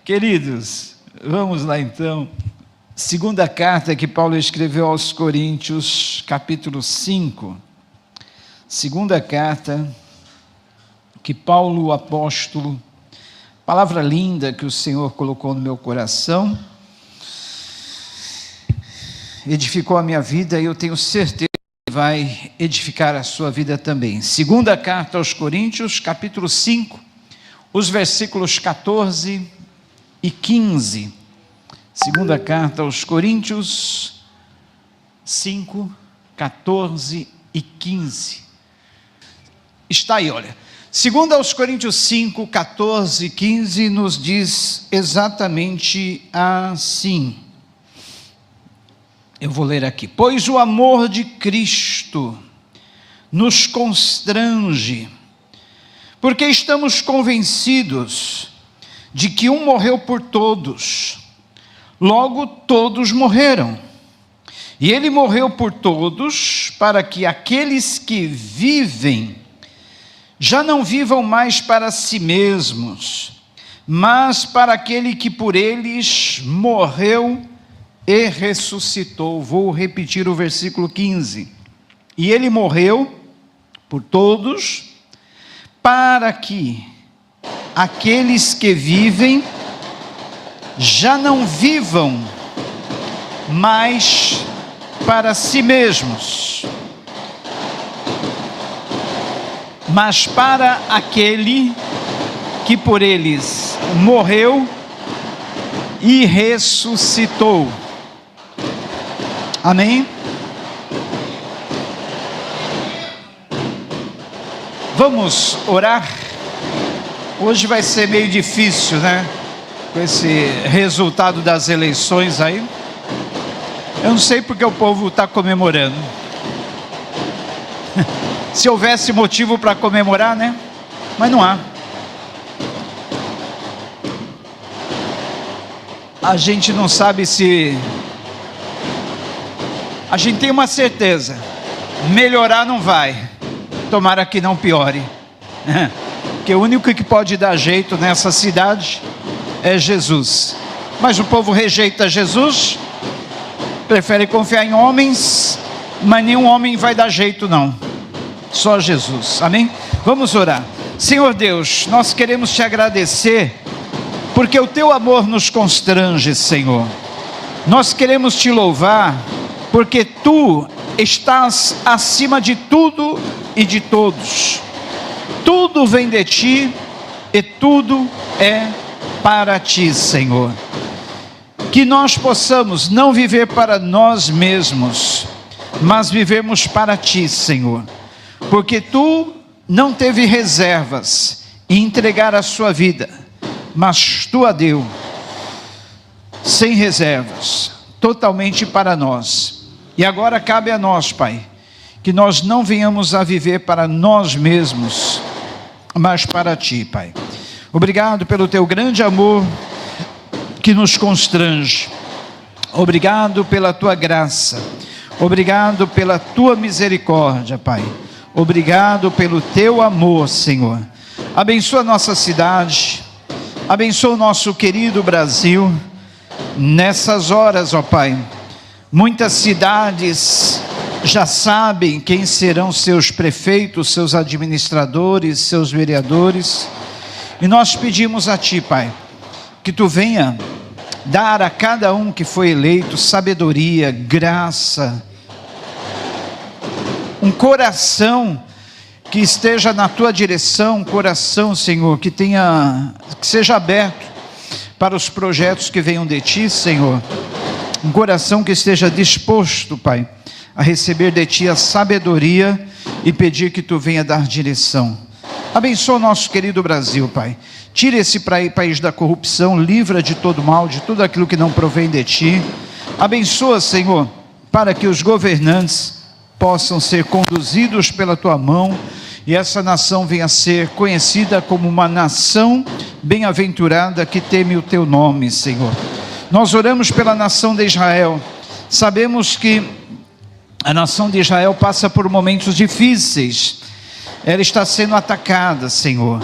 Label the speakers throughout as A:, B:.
A: Queridos, vamos lá então. Segunda carta que Paulo escreveu aos Coríntios, capítulo 5. Segunda carta que Paulo, o apóstolo, palavra linda que o Senhor colocou no meu coração, edificou a minha vida e eu tenho certeza que vai edificar a sua vida também. Segunda carta aos Coríntios, capítulo 5, os versículos 14 e 15. Segunda carta aos Coríntios 5, 14 e 15. Está aí, olha. Segundo aos Coríntios 5, 14 e 15, nos diz exatamente assim. Eu vou ler aqui. Pois o amor de Cristo nos constrange, porque estamos convencidos de que um morreu por todos, logo todos morreram. E ele morreu por todos, para que aqueles que vivem já não vivam mais para si mesmos, mas para aquele que por eles morreu e ressuscitou. Vou repetir o versículo 15. E ele morreu por todos, para que aqueles que vivem já não vivam mais para si mesmos, mas para aquele que por eles morreu e ressuscitou. Amém? Vamos orar? Hoje vai ser meio difícil, né? Com esse resultado das eleições aí. Eu não sei porque o povo está comemorando. Se houvesse motivo para comemorar, né? Mas não há. A gente não sabe se... A gente tem uma certeza: melhorar não vai. Tomara que não piore. Porque o único que pode dar jeito nessa cidade é Jesus. Mas o povo rejeita Jesus, prefere confiar em homens, mas nenhum homem vai dar jeito não. Só Jesus. Amém? Vamos orar. Senhor Deus, nós queremos te agradecer, porque o teu amor nos constrange, Senhor. Nós queremos te louvar, porque tu estás acima de tudo e de todos. Tudo vem de ti e tudo é para ti, Senhor. Que nós possamos não viver para nós mesmos, mas vivemos para ti, Senhor. Porque tu não teve reservas em entregar a sua vida, mas tu a deu sem reservas, totalmente para nós. E agora cabe a nós, Pai, que nós não venhamos a viver para nós mesmos, mas para ti, Pai. Obrigado pelo teu grande amor que nos constrange. Obrigado pela tua graça. Obrigado pela tua misericórdia, Pai. Obrigado pelo teu amor, Senhor. Abençoa a nossa cidade. Abençoa o nosso querido Brasil. Nessas horas, ó Pai, muitas cidades já sabem quem serão seus prefeitos, seus administradores, seus vereadores. E nós pedimos a ti, Pai, que tu venha dar a cada um que foi eleito sabedoria, graça, um coração que esteja na tua direção, um coração, Senhor, que seja aberto para os projetos que venham de ti, Senhor. Um coração que esteja disposto, Pai, a receber de ti a sabedoria e pedir que tu venha dar direção. Abençoa o nosso querido Brasil, Pai. Tira esse país da corrupção, livra de todo mal, de tudo aquilo que não provém de ti. Abençoa, Senhor, para que os governantes possam ser conduzidos pela tua mão e essa nação venha a ser conhecida como uma nação bem-aventurada que teme o teu nome, Senhor. Nós oramos pela nação de Israel. Sabemos que a nação de Israel passa por momentos difíceis. Ela está sendo atacada, Senhor,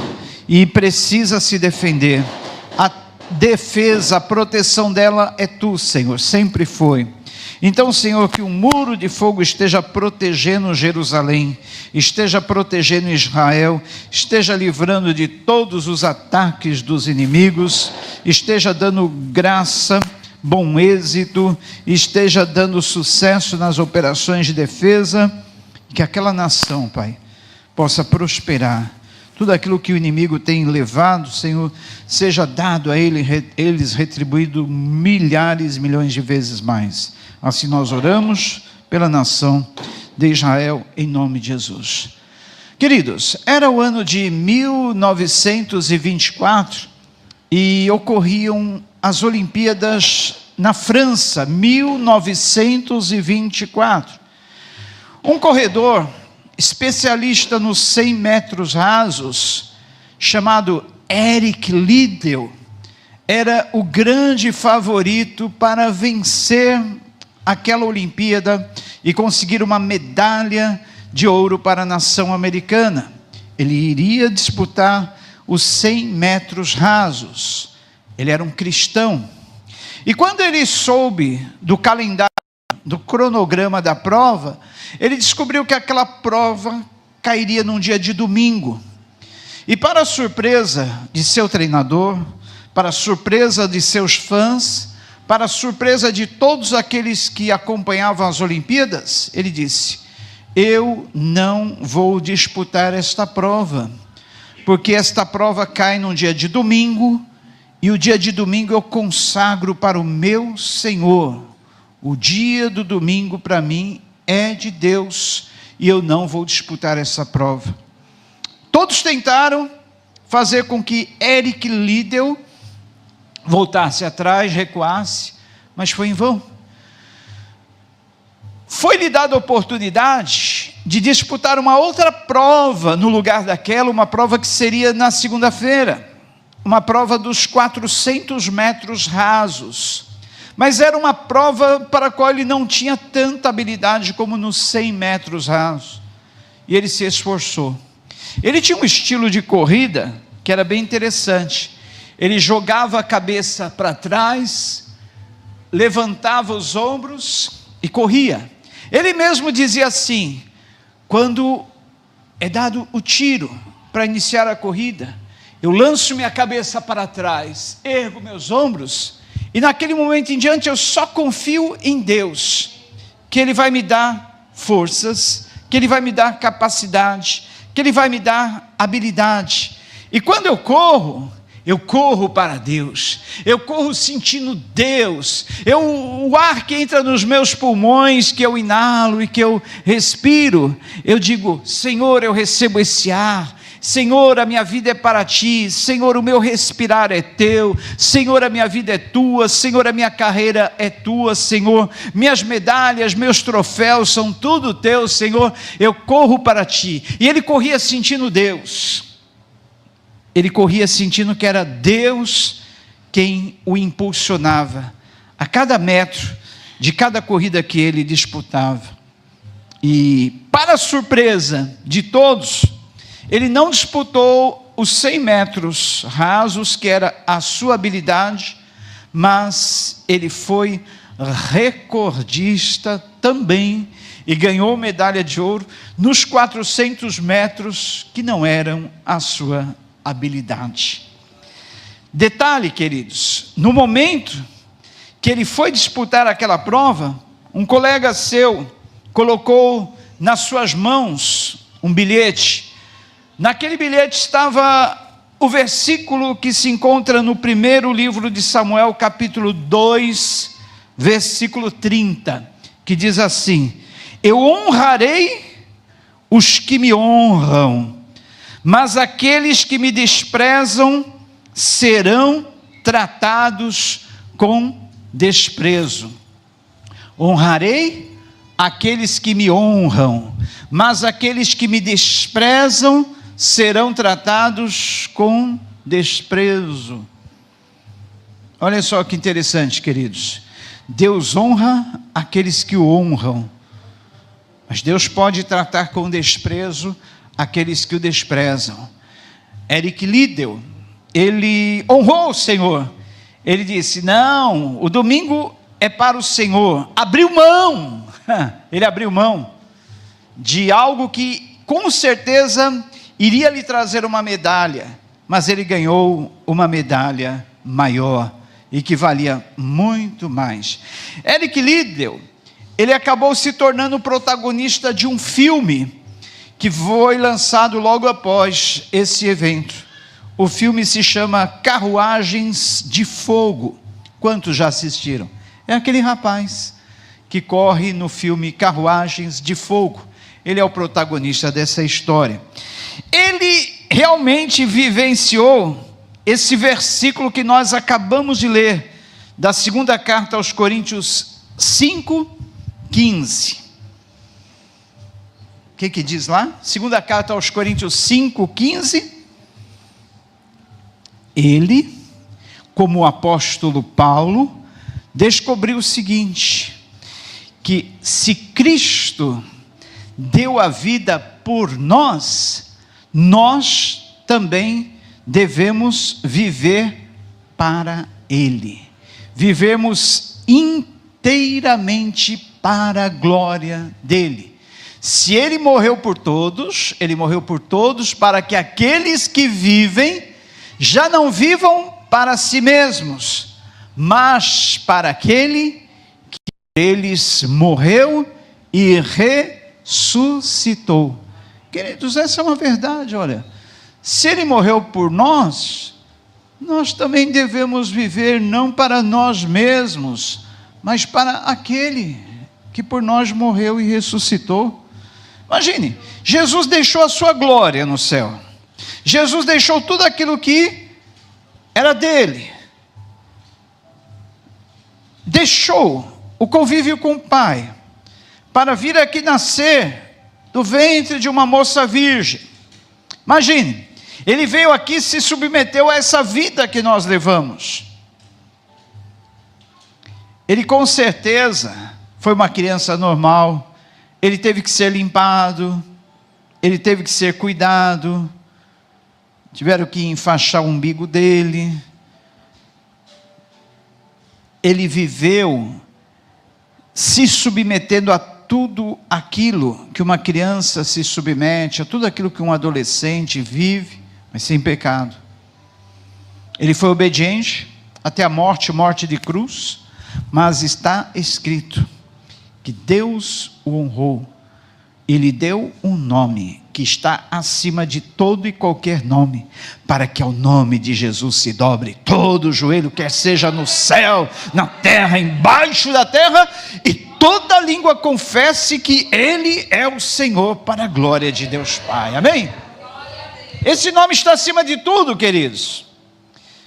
A: e precisa se defender. defesa, a proteção dela é tu, Senhor, sempre foi. Então, Senhor, que um muro de fogo esteja protegendo Jerusalém, esteja protegendo Israel, esteja livrando de todos os ataques dos inimigos, esteja dando graça, bom êxito, esteja dando sucesso nas operações de defesa, que aquela nação, Pai, possa prosperar. Tudo aquilo que o inimigo tem levado, Senhor, seja dado a eles retribuído milhares, milhões de vezes mais. Assim nós oramos pela nação de Israel, em nome de Jesus. Queridos, era o ano de 1924 e ocorriam as Olimpíadas na França, 1924. Um corredor especialista nos 100 metros rasos, chamado Eric Liddell, era o grande favorito para vencer aquela Olimpíada e conseguir uma medalha de ouro para a nação americana. Ele iria disputar os 100 metros rasos. Ele era um cristão. E quando ele soube do calendário, do cronograma da prova, ele descobriu que aquela prova cairia num dia de domingo. E para a surpresa de seu treinador, para a surpresa de seus fãs, para a surpresa de todos aqueles que acompanhavam as Olimpíadas, ele disse: eu não vou disputar esta prova, porque esta prova cai num dia de domingo, e o dia de domingo eu consagro para o meu Senhor. O dia do domingo para mim é de Deus, e eu não vou disputar essa prova. Todos tentaram fazer com que Eric Liddell voltasse atrás, recuasse, mas foi em vão. Foi-lhe dada a oportunidade de disputar uma outra prova no lugar daquela, uma prova que seria na segunda-feira, uma prova dos 400 metros rasos, mas era uma prova para a qual ele não tinha tanta habilidade como nos 100 metros rasos, e ele se esforçou. Ele tinha um estilo de corrida que era bem interessante. Ele jogava a cabeça para trás, levantava os ombros e corria. Ele mesmo dizia assim: quando é dado o tiro para iniciar a corrida, eu lanço minha cabeça para trás, ergo meus ombros, e naquele momento em diante eu só confio em Deus, que Ele vai me dar forças, que Ele vai me dar capacidade, que Ele vai me dar habilidade. E quando eu corro para Deus, eu corro sentindo Deus, o ar que entra nos meus pulmões, que eu inalo e que eu respiro, eu digo: Senhor, eu recebo esse ar, Senhor, a minha vida é para Ti, Senhor, o meu respirar é Teu, Senhor, a minha vida é Tua, Senhor, a minha carreira é Tua, Senhor, minhas medalhas, meus troféus são tudo Teu, Senhor, eu corro para Ti. E ele corria sentindo Deus. Ele corria sentindo que era Deus quem o impulsionava a cada metro de cada corrida que ele disputava. E, para a surpresa de todos, ele não disputou os 100 metros rasos, que era a sua habilidade, mas ele foi recordista também e ganhou medalha de ouro nos 400 metros, que não eram a sua habilidade. Detalhe, queridos, no momento que ele foi disputar aquela prova, um colega seu colocou nas suas mãos um bilhete. Naquele bilhete estava o versículo que se encontra no primeiro livro de Samuel, capítulo 2, versículo 30, que diz assim: eu honrarei os que me honram, mas aqueles que me desprezam serão tratados com desprezo. Honrarei aqueles que me honram, mas aqueles que me desprezam serão tratados com desprezo. Olha só que interessante, queridos. Deus honra aqueles que o honram, mas Deus pode tratar com desprezo aqueles que o desprezam. Eric Liddell, ele honrou o Senhor, Ele disse: não, o domingo é para o Senhor. Abriu mão, ele abriu mão de algo que com certeza iria lhe trazer uma medalha, mas ele ganhou uma medalha maior e que valia muito mais. Eric Liddell, ele acabou se tornando o protagonista de um filme que foi lançado logo após esse evento. O filme se chama Carruagens de Fogo. Quantos já assistiram? É aquele rapaz que corre no filme Carruagens de Fogo. Ele é o protagonista dessa história. Ele realmente vivenciou esse versículo que nós acabamos de ler, da segunda carta aos Coríntios 5:15. O que diz lá? Segunda carta aos Coríntios 5:15. Ele, como o apóstolo Paulo, descobriu o seguinte: que se Cristo deu a vida por nós, nós também devemos viver para Ele, vivemos inteiramente para a glória dEle. Se Ele morreu por todos, Ele morreu por todos para que aqueles que vivem, já não vivam para si mesmos, mas para aquele que por eles morreu e ressuscitou. Queridos, essa é uma verdade, olha. Se Ele morreu por nós, nós também devemos viver não para nós mesmos, mas para aquele que por nós morreu e ressuscitou. Imagine, Jesus deixou a sua glória no céu. Jesus deixou tudo aquilo que era dele. Deixou o convívio com o Pai, para vir aqui nascer do ventre de uma moça virgem. Imagine, ele veio aqui e se submeteu a essa vida que nós levamos. Ele com certeza foi uma criança normal, ele teve que ser limpado, ele teve que ser cuidado, tiveram que enfaixar o umbigo dele. Ele viveu se submetendo a tudo aquilo que uma criança se submete, a tudo aquilo que um adolescente vive, mas sem pecado. Ele foi obediente até a morte de cruz, mas está escrito que Deus o honrou e lhe deu um nome que está acima de todo e qualquer nome, para que ao nome de Jesus se dobre todo o joelho, quer seja no céu, na terra, embaixo da terra, e toda língua confesse que Ele é o Senhor, para a glória de Deus Pai. Amém? Esse nome está acima de tudo, queridos.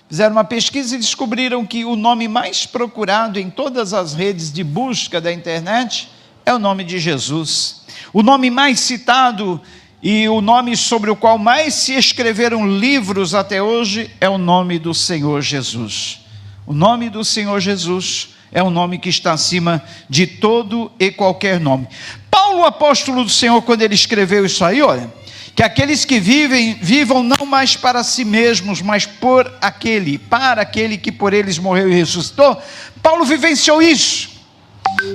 A: Fizeram uma pesquisa e descobriram que o nome mais procurado em todas as redes de busca da internet é o nome de Jesus. O nome mais citado e o nome sobre o qual mais se escreveram livros até hoje é o nome do Senhor Jesus. O nome do Senhor Jesus é um nome que está acima de todo e qualquer nome. Paulo, apóstolo do Senhor, quando ele escreveu isso aí, olha, que aqueles que vivam não mais para si mesmos, mas para aquele que por eles morreu e ressuscitou. Paulo vivenciou isso.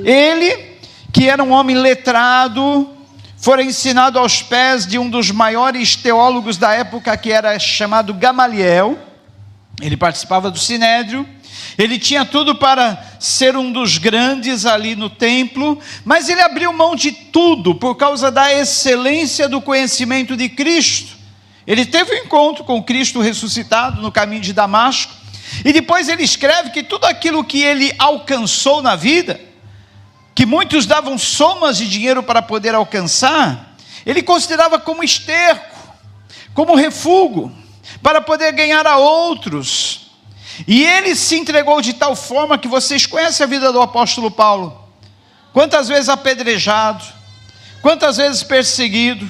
A: Ele, que era um homem letrado, fora ensinado aos pés de um dos maiores teólogos da época, que era chamado Gamaliel. Ele participava do Sinédrio, ele tinha tudo para ser um dos grandes ali no templo, mas ele abriu mão de tudo por causa da excelência do conhecimento de Cristo. Ele teve um encontro com Cristo ressuscitado no caminho de Damasco, e depois ele escreve que tudo aquilo que ele alcançou na vida, que muitos davam somas de dinheiro para poder alcançar, ele considerava como esterco, como refúgio, para poder ganhar a outros. E ele se entregou de tal forma que vocês conhecem a vida do apóstolo Paulo. Quantas vezes apedrejado, quantas vezes perseguido,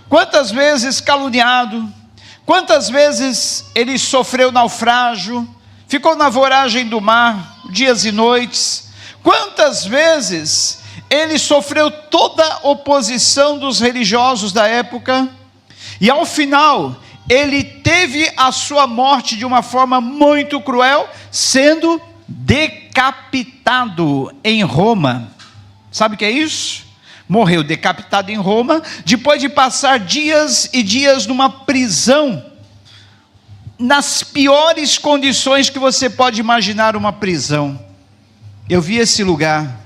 A: quantas vezes caluniado, quantas vezes ele sofreu naufrágio, ficou na voragem do mar, dias e noites. Quantas vezes ele sofreu toda a oposição dos religiosos da época, e ao final, ele teve a sua morte de uma forma muito cruel, sendo decapitado em Roma. Sabe o que é isso? Morreu decapitado em Roma, depois de passar dias e dias numa prisão, nas piores condições que você pode imaginar uma prisão. Eu vi esse lugar,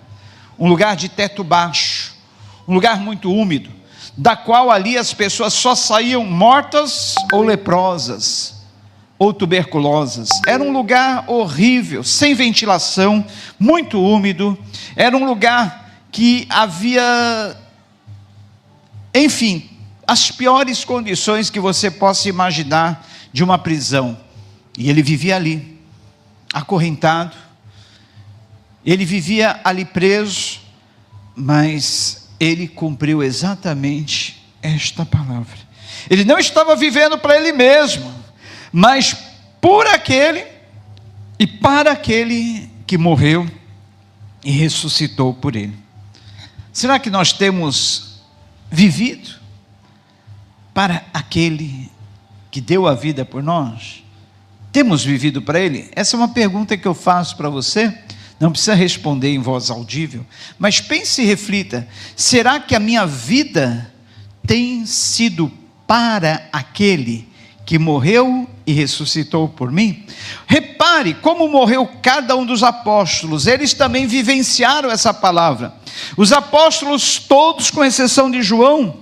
A: um lugar de teto baixo, um lugar muito úmido, da qual ali as pessoas só saíam mortas ou leprosas, ou tuberculosas. Era um lugar horrível, sem ventilação, muito úmido. Era um lugar que havia, enfim, as piores condições que você possa imaginar de uma prisão. E ele vivia ali, acorrentado, ele vivia ali preso, mas ele cumpriu exatamente esta palavra. Ele não estava vivendo para ele mesmo, mas por aquele e para aquele que morreu e ressuscitou por ele. Será que nós temos vivido para aquele que deu a vida por nós? Temos vivido para ele? Essa é uma pergunta que eu faço para você. Não precisa responder em voz audível, mas pense e reflita: será que a minha vida tem sido para aquele que morreu e ressuscitou por mim? Repare como morreu cada um dos apóstolos. Eles também vivenciaram essa palavra. Os apóstolos todos, com exceção de João,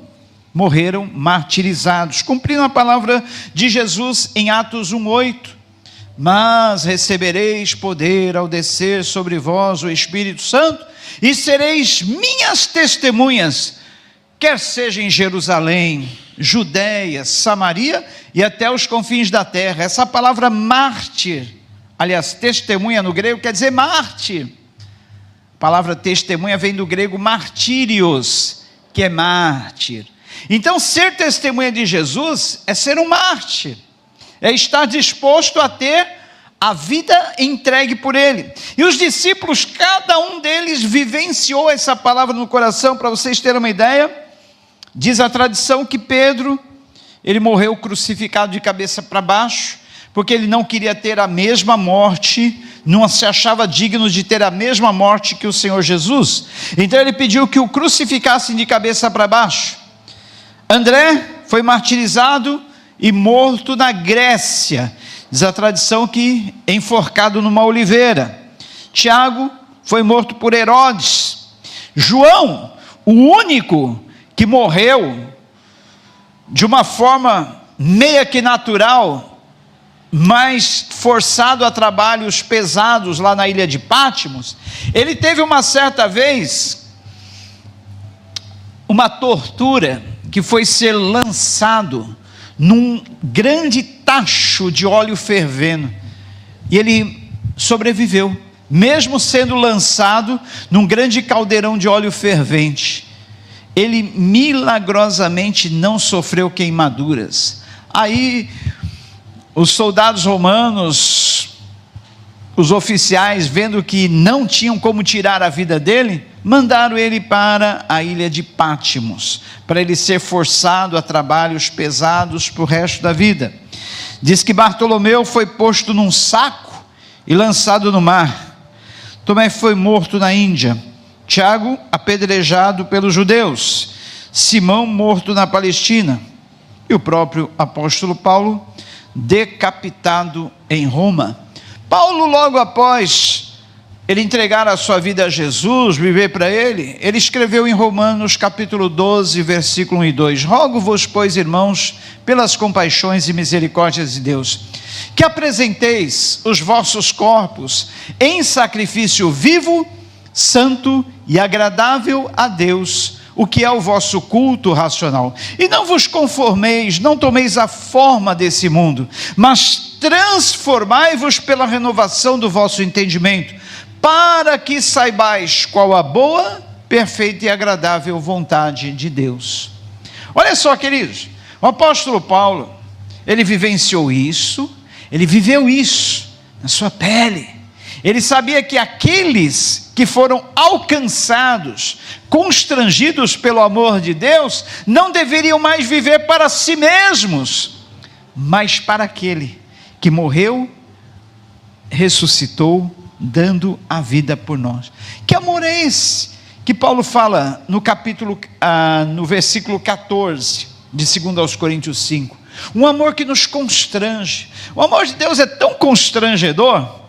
A: morreram martirizados, cumprindo a palavra de Jesus em Atos 1:8. Mas recebereis poder ao descer sobre vós o Espírito Santo, e sereis minhas testemunhas, quer seja em Jerusalém, Judeia, Samaria e até os confins da terra. Essa palavra mártir, aliás, testemunha no grego quer dizer mártir. A palavra testemunha vem do grego martírios, que é mártir. Então, ser testemunha de Jesus é ser um mártir, é estar disposto a ter a vida entregue por ele. E os discípulos, cada um deles vivenciou essa palavra no coração. Para vocês terem uma ideia, diz a tradição que Pedro, ele morreu crucificado de cabeça para baixo, porque ele não queria ter a mesma morte, não se achava digno de ter a mesma morte que o Senhor Jesus. Então ele pediu que o crucificassem de cabeça para baixo. André foi martirizado e morto na Grécia. Diz a tradição que enforcado numa oliveira. Tiago foi morto por Herodes. João, o único que morreu de uma forma meia que natural, mas forçado a trabalhos pesados lá na ilha de Pátimos, ele teve uma certa vez uma tortura, que foi ser lançado num grande tacho de óleo fervendo, e ele sobreviveu, mesmo sendo lançado num grande caldeirão de óleo fervente. Ele milagrosamente não sofreu queimaduras. Aí os soldados romanos, os oficiais, vendo que não tinham como tirar a vida dele, mandaram ele para a ilha de Pátimos, para ele ser forçado a trabalhos pesados para o resto da vida. Diz que Bartolomeu foi posto num saco e lançado no mar. Tomé foi morto na Índia. Tiago, apedrejado pelos judeus. Simão, morto na Palestina. E o próprio apóstolo Paulo, decapitado em Roma. Paulo, logo após ele entregar a sua vida a Jesus, viver para ele, ele escreveu em Romanos capítulo 12, versículo 1 e 2, rogo-vos, pois, irmãos, pelas compaixões e misericórdias de Deus, que apresenteis os vossos corpos em sacrifício vivo, santo e agradável a Deus, o que é o vosso culto racional. E não vos conformeis, não tomeis a forma desse mundo, mas transformai-vos pela renovação do vosso entendimento, para que saibais qual a boa, perfeita e agradável vontade de Deus. Olha só, queridos, o apóstolo Paulo, ele vivenciou isso, ele viveu isso na sua pele. Ele sabia que aqueles que foram alcançados, constrangidos pelo amor de Deus, não deveriam mais viver para si mesmos, mas para aquele que morreu, ressuscitou, dando a vida por nós. Que amor é esse que Paulo fala no versículo 14 de 2 aos Coríntios 5? Um amor que nos constrange. O amor de Deus é tão constrangedor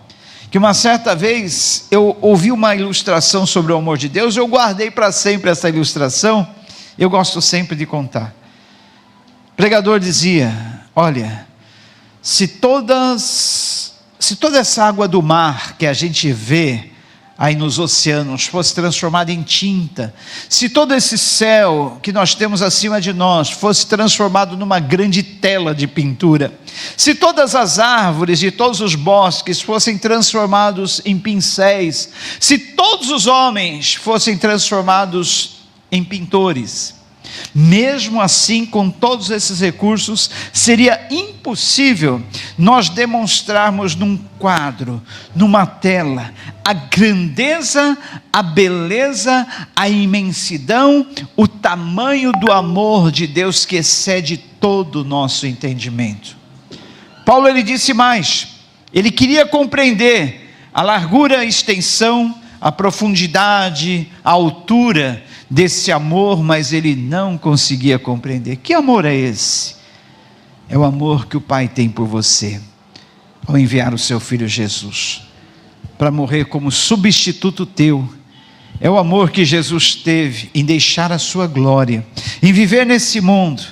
A: que uma certa vez eu ouvi uma ilustração sobre o amor de Deus, eu guardei para sempre essa ilustração, eu gosto sempre de contar. O pregador dizia: olha, se toda essa água do mar que a gente vê aí nos oceanos fosse transformada em tinta, se todo esse céu que nós temos acima de nós fosse transformado numa grande tela de pintura, se todas as árvores e todos os bosques fossem transformados em pincéis, se todos os homens fossem transformados em pintores, mesmo assim, com todos esses recursos, seria impossível nós demonstrarmos num quadro, numa tela, a grandeza, a beleza, a imensidão, o tamanho do amor de Deus que excede todo o nosso entendimento. Paulo, ele disse mais, ele queria compreender a largura, a extensão, a profundidade, a altura desse amor, mas ele não conseguia compreender. Que amor é esse? É o amor que o Pai tem por você, ao enviar o seu Filho Jesus, para morrer como substituto teu. É o amor que Jesus teve em deixar a sua glória, em viver nesse mundo,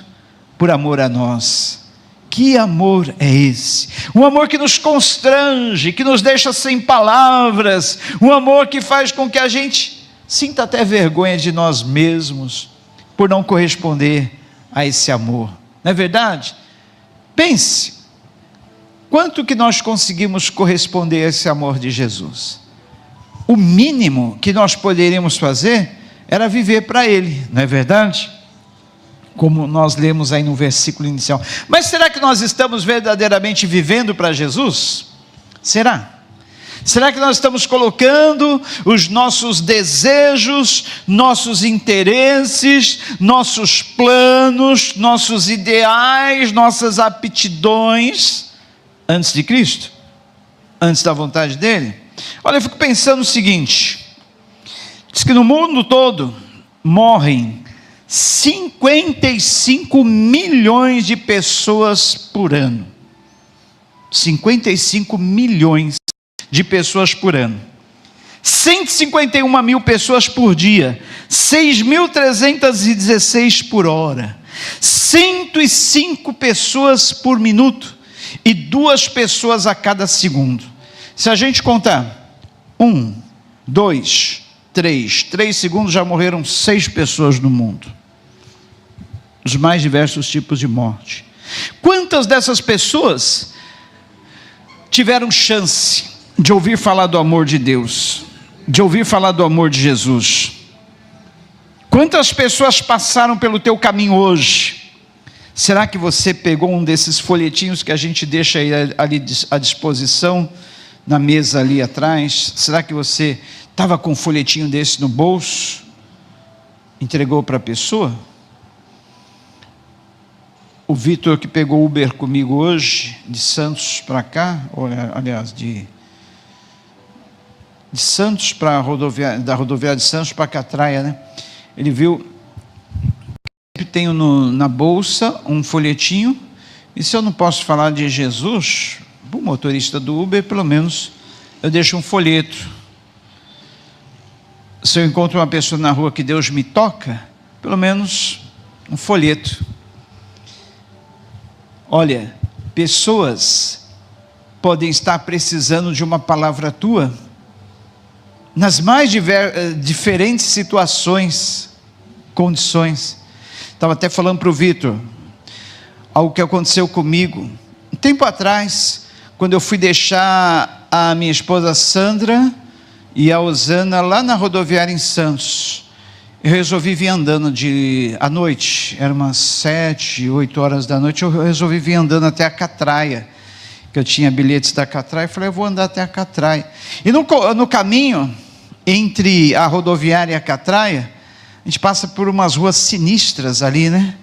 A: por amor a nós. Que amor é esse? Um amor que nos constrange, que nos deixa sem palavras, um amor que faz com que a gente sinta até vergonha de nós mesmos, por não corresponder a esse amor. Não é verdade? Pense, quanto que nós conseguimos corresponder a esse amor de Jesus? O mínimo que nós poderíamos fazer, era viver para Ele, não é verdade? Como nós lemos aí no versículo inicial. Mas será que nós estamos verdadeiramente vivendo para Jesus? Será? Será que nós estamos colocando os nossos desejos, nossos interesses, nossos planos, nossos ideais, nossas aptidões antes de Cristo? Antes da vontade dEle? Olha, eu fico pensando o seguinte, diz que no mundo todo morrem 55 milhões de pessoas por ano. 55 milhões de pessoas por ano. 151 mil pessoas por dia. 6.316 por hora. 105 pessoas por minuto. E 2 pessoas a cada segundo. Se a gente contar 1, 2, 3 segundos, já morreram 6 pessoas no mundo. Os mais diversos tipos de morte. Quantas dessas pessoas tiveram chance de ouvir falar do amor de Deus, de ouvir falar do amor de Jesus? Quantas pessoas passaram pelo teu caminho hoje? Será que você pegou um desses folhetinhos que a gente deixa aí ali à disposição, na mesa ali atrás? Será que você estava com um folhetinho desse no bolso? Entregou para a pessoa? O Vitor, que pegou o Uber comigo hoje, de Santos para cá, ou, aliás, de Santos para da rodoviária de Santos para Catraia, né? Ele viu, sempre tenho na bolsa um folhetinho, e se eu não posso falar de Jesus, para o motorista do Uber, pelo menos eu deixo um folheto. Se eu encontro uma pessoa na rua que Deus me toca, pelo menos um folheto. Olha, pessoas podem estar precisando de uma palavra tua, nas mais diferentes situações, condições. Estava até falando para o Vitor, algo que aconteceu comigo, um tempo atrás, quando eu fui deixar a minha esposa Sandra e a Osana lá na rodoviária em Santos. Eu resolvi vir andando à noite, eram umas 7, 8 horas da noite, eu resolvi vir andando até a Catraia, que eu tinha bilhetes da Catraia, falei, eu vou andar até a Catraia. E no caminho, entre a rodoviária e a Catraia, a gente passa por umas ruas sinistras ali, né?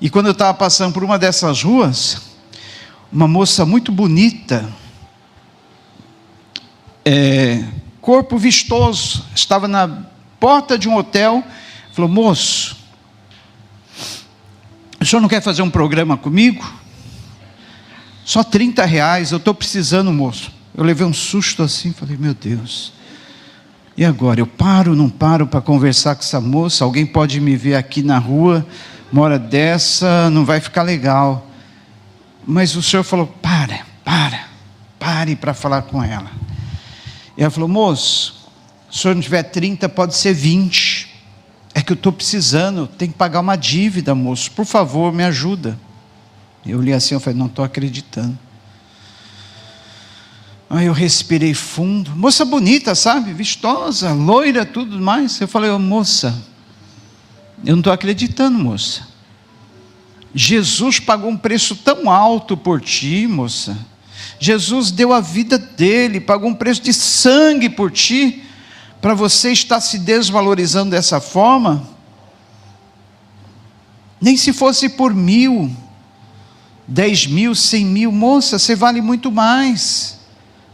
A: E quando eu estava passando por uma dessas ruas, uma moça muito bonita, corpo vistoso, estava na porta de um hotel, falou: moço, o senhor não quer fazer um programa comigo? Só R$30, eu estou precisando, moço. Eu levei um susto assim, falei: meu Deus, e agora? Eu paro, não paro para conversar com essa moça? Alguém pode me ver aqui na rua, uma hora dessa, não vai ficar legal. Mas o senhor falou: pare para falar com ela. E ela falou: moço, se o senhor não tiver 30, pode ser 20. É que eu estou precisando, tenho que pagar uma dívida, moço, por favor, me ajuda. Eu li assim, eu falei: não estou acreditando. Aí eu respirei fundo, moça bonita, sabe, vistosa, loira, tudo mais. Eu falei: oh, moça, eu não estou acreditando, moça. Jesus pagou um preço tão alto por ti, moça. Jesus deu a vida dele, pagou um preço de sangue por ti, para você estar se desvalorizando dessa forma? Nem se fosse por 1.000, 10.000, 100.000, moça, você vale muito mais.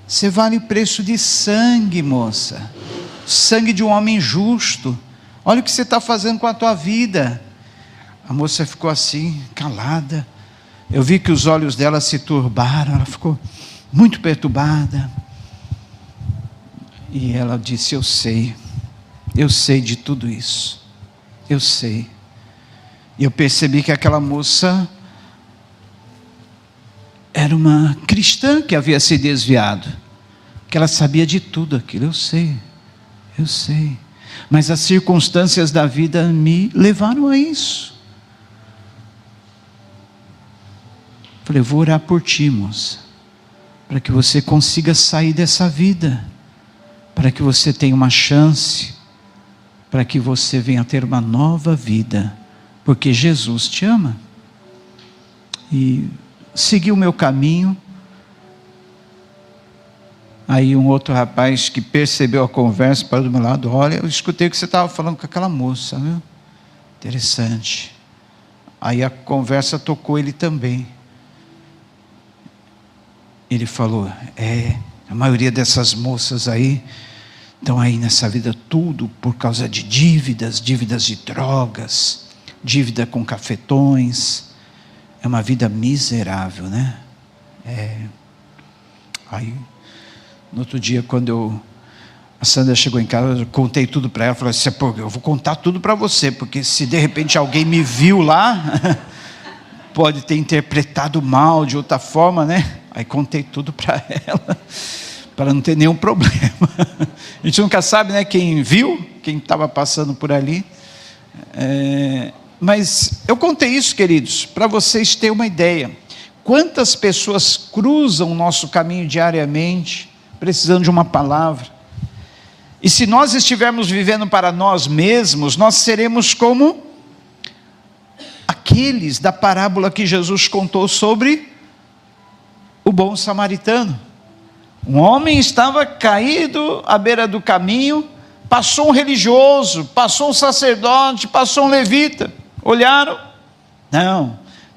A: Você vale o preço de sangue, moça, sangue de um homem justo. Olha o que você está fazendo com a tua vida. A moça ficou assim, calada. Eu vi que os olhos dela se turbaram, ela ficou muito perturbada. E ela disse: eu sei de tudo isso, eu sei. E eu percebi que aquela moça era uma cristã que havia se desviado, que ela sabia de tudo aquilo. Eu sei, mas as circunstâncias da vida me levaram a isso. Falei: eu vou orar por ti, moça, para que você consiga sair dessa vida, para que você tenha uma chance, para que você venha ter uma nova vida, porque Jesus te ama. E segui o meu caminho. Aí um outro rapaz que percebeu a conversa parou do meu lado: olha, eu escutei o que você estava falando com aquela moça, viu? Interessante. Aí a conversa tocou ele também. Ele falou: a maioria dessas moças aí estão aí nessa vida tudo por causa de dívidas de drogas, dívida com cafetões. É uma vida miserável, né? Aí, no outro dia, quando a Sandra chegou em casa, eu contei tudo para ela. Falei assim: eu vou contar tudo para você, porque se de repente alguém me viu lá, pode ter interpretado mal de outra forma, né? Aí contei tudo para ela, para não ter nenhum problema. A gente nunca sabe, né? Quem viu, quem estava passando por ali. Mas eu contei isso, queridos, para vocês terem uma ideia. Quantas pessoas cruzam o nosso caminho diariamente, precisando de uma palavra. E se nós estivermos vivendo para nós mesmos, nós seremos como aqueles da parábola que Jesus contou sobre o bom samaritano. Um homem estava caído à beira do caminho, passou um religioso, passou um sacerdote, passou um levita. Olharam: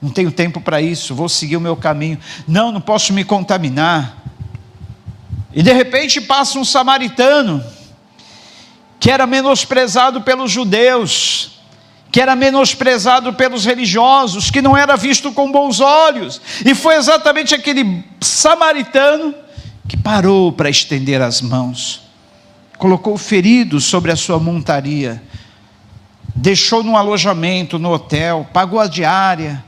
A: não tenho tempo para isso, vou seguir o meu caminho. Não posso me contaminar. E de repente passa um samaritano, que era menosprezado pelos judeus, que era menosprezado pelos religiosos, que não era visto com bons olhos. E foi exatamente aquele samaritano que parou para estender as mãos, colocou o ferido sobre a sua montaria, deixou no alojamento, no hotel, pagou a diária,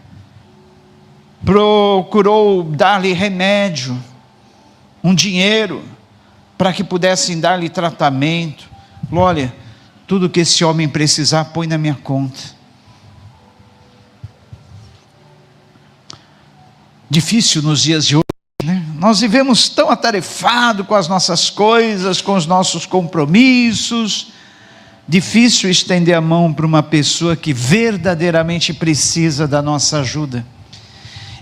A: procurou dar-lhe remédio, um dinheiro, para que pudessem dar-lhe tratamento. Falou: olha, tudo que esse homem precisar, põe na minha conta. Difícil nos dias de hoje, né? Nós vivemos tão atarefados com as nossas coisas, com os nossos compromissos. Difícil estender a mão para uma pessoa que verdadeiramente precisa da nossa ajuda.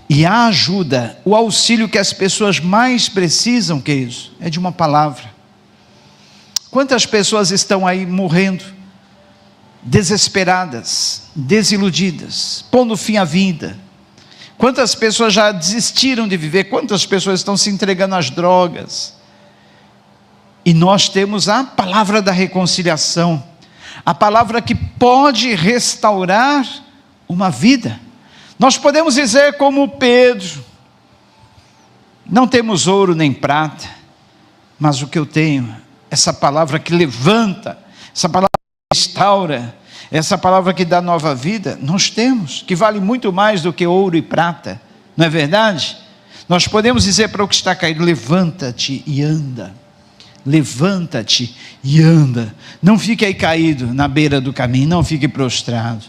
A: E a ajuda, o auxílio que as pessoas mais precisam, queridos, é de uma palavra. Quantas pessoas estão aí morrendo, desesperadas, desiludidas, pondo fim à vida, Quantas pessoas já desistiram de viver? Quantas pessoas estão se entregando às drogas? E nós temos a palavra da reconciliação, a palavra que pode restaurar uma vida. Nós podemos dizer como Pedro: não temos ouro nem prata, mas o que eu tenho, essa palavra que levanta, essa palavra que restaura, essa palavra que dá nova vida, nós temos, que vale muito mais do que ouro e prata, não é verdade? Nós podemos dizer para o que está caído: levanta-te e anda, levanta-te e anda, não fique aí caído na beira do caminho, não fique prostrado.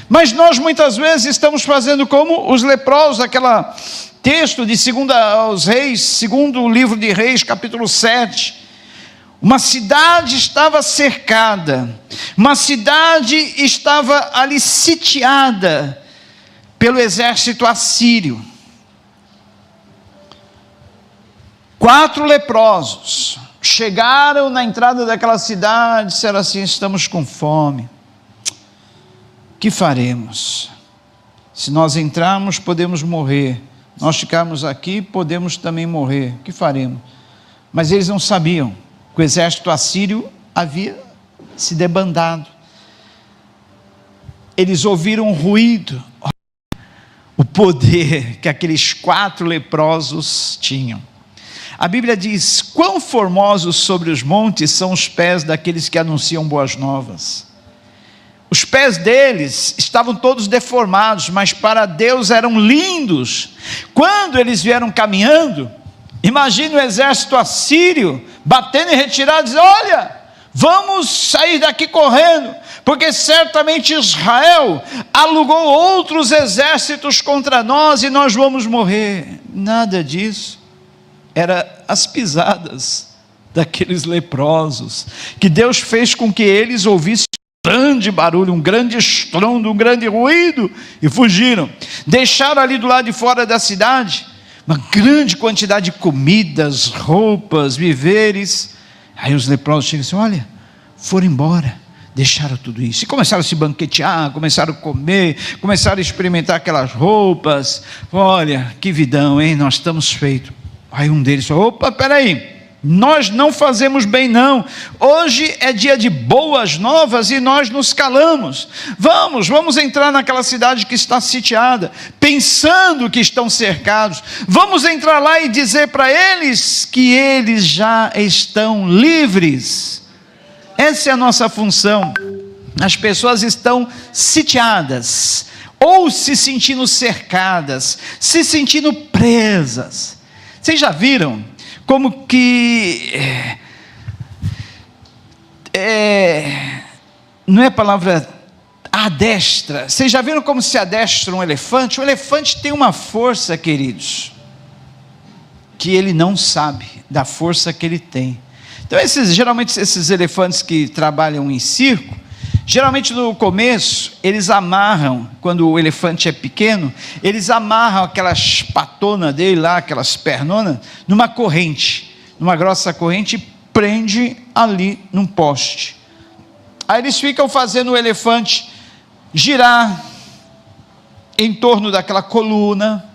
A: Mas nós muitas vezes estamos fazendo como os leprosos, aquele texto de 2 aos Reis, segundo livro de Reis, capítulo 7, uma cidade estava cercada, uma cidade estava ali sitiada pelo exército assírio. 4 leprosos chegaram na entrada daquela cidade, disseram assim: estamos com fome, o que faremos? Se nós entrarmos, podemos morrer, nós ficarmos aqui, podemos também morrer, o que faremos? Mas eles não sabiam que o exército assírio havia se debandado. Eles ouviram um ruído, o poder que aqueles 4 leprosos tinham. A Bíblia diz: quão formosos sobre os montes são os pés daqueles que anunciam boas novas. Os pés deles estavam todos deformados, mas para Deus eram lindos. Quando eles vieram caminhando, imagine o exército assírio batendo em retirada, dizendo: olha, vamos sair daqui correndo, porque certamente Israel alugou outros exércitos contra nós e nós vamos morrer. Nada disso. Era as pisadas daqueles leprosos, que Deus fez com que eles ouvissem um grande barulho, um grande estrondo, um grande ruído, e fugiram. Deixaram ali do lado de fora da cidade uma grande quantidade de comidas, roupas, víveres. Aí os leprosos chegam assim: olha, foram embora, deixaram tudo isso, e começaram a se banquetear, começaram a comer, começaram a experimentar aquelas roupas. Olha, que vidão, hein, nós estamos feitos. Aí um deles falou: opa, peraí, nós não fazemos bem não, hoje é dia de boas novas e nós nos calamos. Vamos entrar naquela cidade que está sitiada, pensando que estão cercados, vamos entrar lá e dizer para eles que eles já estão livres. Essa é a nossa função. As pessoas estão sitiadas, ou se sentindo cercadas, se sentindo presas. Vocês já viram como que não é a palavra adestra? Vocês já viram como se adestra um elefante? O elefante tem uma força, queridos, que ele não sabe da força que ele tem. Então geralmente esses elefantes que trabalham em circo, geralmente no começo, eles amarram, quando o elefante é pequeno, eles amarram aquelas patonas dele lá, aquelas pernonas, numa corrente, numa grossa corrente, e prende ali num poste. Aí eles ficam fazendo o elefante girar em torno daquela coluna,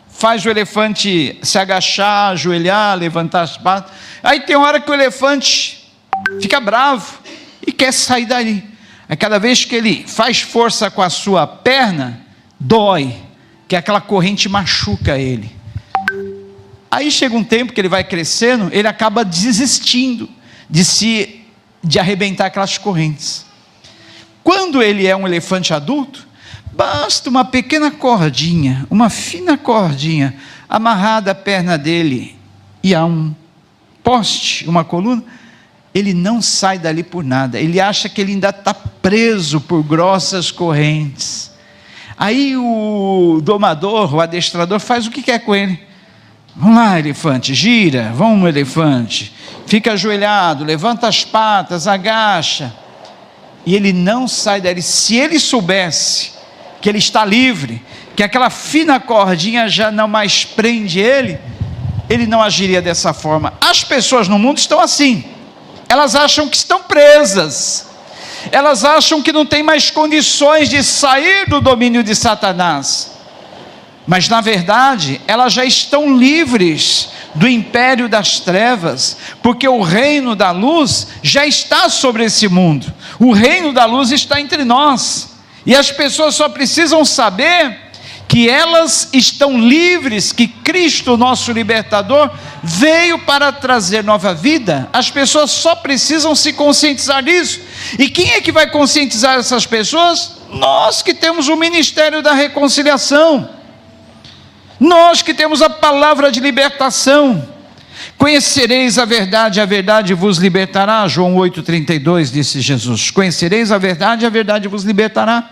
A: faz o elefante se agachar, ajoelhar, levantar as patas. Aí tem hora que o elefante fica bravo e quer sair dali. Aí cada vez que ele faz força com a sua perna, dói, que aquela corrente machuca ele. Aí chega um tempo que ele vai crescendo, ele acaba desistindo de arrebentar aquelas correntes. Quando ele é um elefante adulto, basta uma pequena cordinha, uma fina cordinha, amarrada à perna dele, e a um poste, uma coluna, ele não sai dali por nada. Ele acha que ele ainda está preso por grossas correntes. Aí o domador, o adestrador, faz o que quer com ele. Vamos lá, elefante, gira, vamos, elefante, fica ajoelhado, levanta as patas, agacha, e ele não sai dali. Se ele soubesse que ele está livre, que aquela fina cordinha já não mais prende ele, ele não agiria dessa forma. As pessoas no mundo estão assim, elas acham que estão presas, elas acham que não tem mais condições de sair do domínio de Satanás. Mas na verdade, elas já estão livres do império das trevas, porque o reino da luz já está sobre esse mundo. O reino da luz está entre nós. E as pessoas só precisam saber que elas estão livres, que Cristo, nosso libertador, veio para trazer nova vida. As pessoas só precisam se conscientizar disso. E quem é que vai conscientizar essas pessoas? Nós que temos o ministério da reconciliação. Nós que temos a palavra de libertação. Conhecereis a verdade vos libertará. João 8,32 disse Jesus. Conhecereis a verdade vos libertará.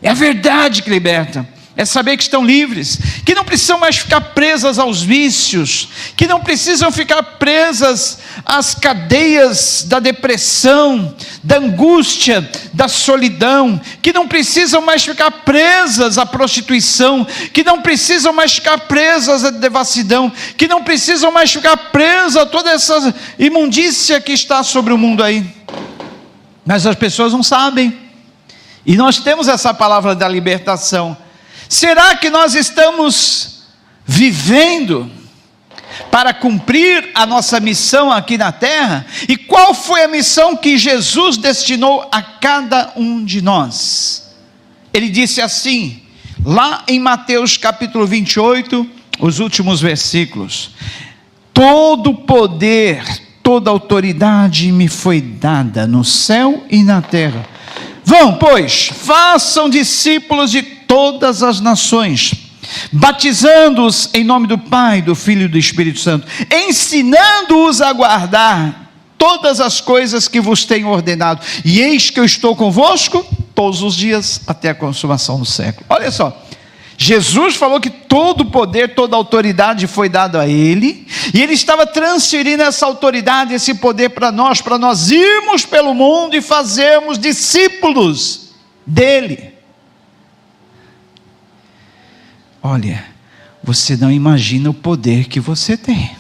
A: É a verdade que liberta. É saber que estão livres, que não precisam mais ficar presas aos vícios, que não precisam ficar presas às cadeias da depressão, da angústia, da solidão, que não precisam mais ficar presas à prostituição, que não precisam mais ficar presas à devassidão, que não precisam mais ficar presas a toda essa imundícia que está sobre o mundo aí. Mas as pessoas não sabem, e nós temos essa palavra da libertação. Será que nós estamos vivendo para cumprir a nossa missão aqui na terra? E qual foi a missão que Jesus destinou a cada um de nós? Ele disse assim, lá em Mateus capítulo 28, os últimos versículos: todo poder, toda autoridade me foi dada no céu e na terra. Vão, pois, façam discípulos de todas as nações, batizando-os em nome do Pai, do Filho e do Espírito Santo, ensinando-os a guardar todas as coisas que vos tenho ordenado, e eis que eu estou convosco todos os dias até a consumação do século. Olha só, Jesus falou que todo poder, toda autoridade foi dado a Ele, e Ele estava transferindo essa autoridade, esse poder para nós irmos pelo mundo e fazermos discípulos dEle. Olha, você não imagina o poder que você tem.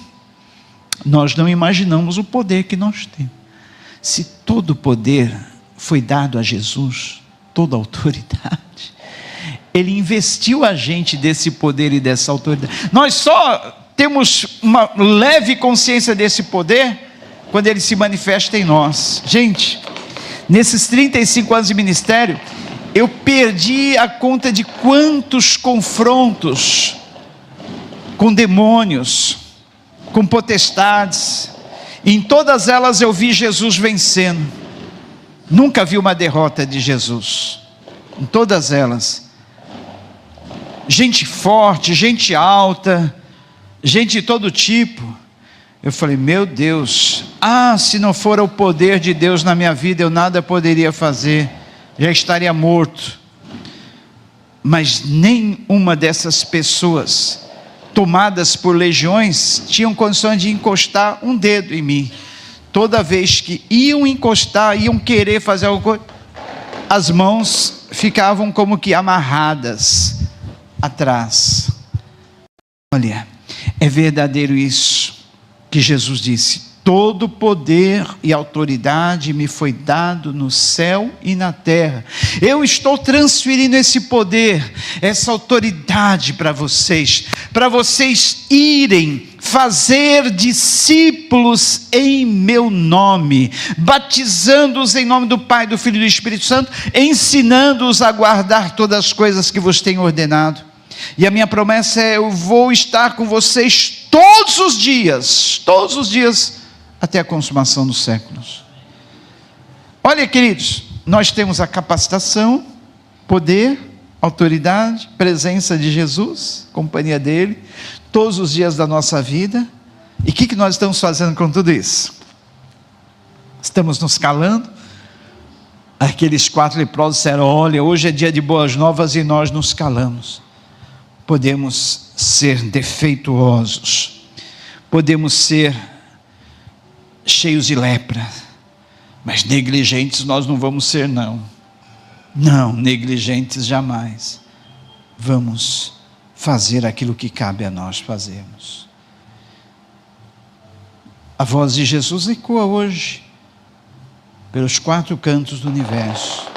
A: Nós não imaginamos o poder que nós temos. Se todo o poder foi dado a Jesus, toda a autoridade, Ele investiu a gente desse poder e dessa autoridade. Nós só temos uma leve consciência desse poder quando Ele se manifesta em nós. Gente, nesses 35 anos de ministério, eu perdi a conta de quantos confrontos com demônios, com potestades. Em todas elas eu vi Jesus vencendo. Nunca vi uma derrota de Jesus. Em todas elas. Gente forte, gente alta, gente de todo tipo. Eu falei, meu Deus, se não for o poder de Deus na minha vida, eu nada poderia fazer. Já estaria morto. Mas nenhuma dessas pessoas, tomadas por legiões, tinham condições de encostar um dedo em mim. Toda vez que iam encostar, iam querer fazer alguma coisa, as mãos ficavam como que amarradas atrás. Olha, é verdadeiro isso que Jesus disse: todo poder e autoridade me foi dado no céu e na terra. Eu estou transferindo esse poder, essa autoridade para vocês irem fazer discípulos em meu nome, batizando-os em nome do Pai, do Filho e do Espírito Santo, ensinando-os a guardar todas as coisas que vos tenho ordenado. E a minha promessa é: eu vou estar com vocês todos os dias, até a consumação dos séculos. Olha, queridos, nós temos a capacitação, poder, autoridade, presença de Jesus, companhia dele, todos os dias da nossa vida. E o que nós estamos fazendo com tudo isso? Estamos nos calando? Aqueles 4 leprosos disseram: olha, hoje é dia de boas novas, e nós nos calamos. Podemos ser defeituosos, podemos ser cheios de lepra, mas negligentes nós não vamos ser, não, negligentes jamais. Vamos fazer aquilo que cabe a nós fazermos. A voz de Jesus ecoa hoje pelos 4 cantos do universo.